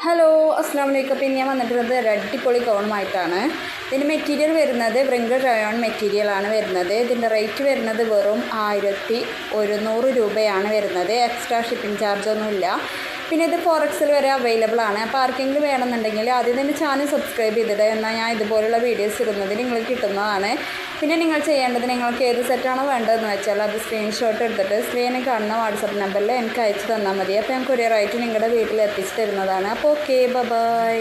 Hello അസ്സാം വലൈക്കും. പിന്നെ ഞാൻ വന്നിട്ടുള്ളത് ഒരു അടിപൊളി ഗൗണുമായിട്ടാണ്. ഇതിൻ്റെ മെറ്റീരിയൽ വരുന്നത് ബ്രിങ്കഡ് റയോൺ മെറ്റീരിയലാണ് വരുന്നത്. ഇതിൻ്റെ റേറ്റ് വരുന്നത് വെറും 1100 രൂപയാണ് വരുന്നത്. എക്സ്ട്രാ ഷിപ്പിംഗ് ചാർജൊന്നുമില്ല. പിന്നെ ഇത് ഫോറക്സിൽ വരെ അവൈലബിൾ ആണ്. അപ്പോൾ ആർക്കെങ്കിലും വേണമെന്നുണ്ടെങ്കിൽ ആദ്യം തന്നെ ചാനൽ സബ്സ്ക്രൈബ് ചെയ്തിട്ട് എന്നാൽ ഞാൻ ഇതുപോലുള്ള വീഡിയോസ് ഇടുന്നത് നിങ്ങൾക്ക് കിട്ടുന്നതാണ്. പിന്നെ നിങ്ങൾ ചെയ്യേണ്ടത് നിങ്ങൾക്ക് ഏത് സെറ്റാണോ വേണ്ടതെന്ന് വെച്ചാൽ അത് സ്ക്രീൻഷോട്ട് എടുത്തിട്ട് സ്ക്രീനിൽ കാണുന്ന വാട്സപ്പ് നമ്പറിൽ എനിക്ക് അയച്ചു തന്നാൽ മതി. അപ്പോൾ ഞാൻ കൊറിയറായിട്ട് നിങ്ങളുടെ വീട്ടിൽ എത്തിച്ചു തരുന്നതാണ്. അപ്പോൾ ഓക്കെ, ബൈ.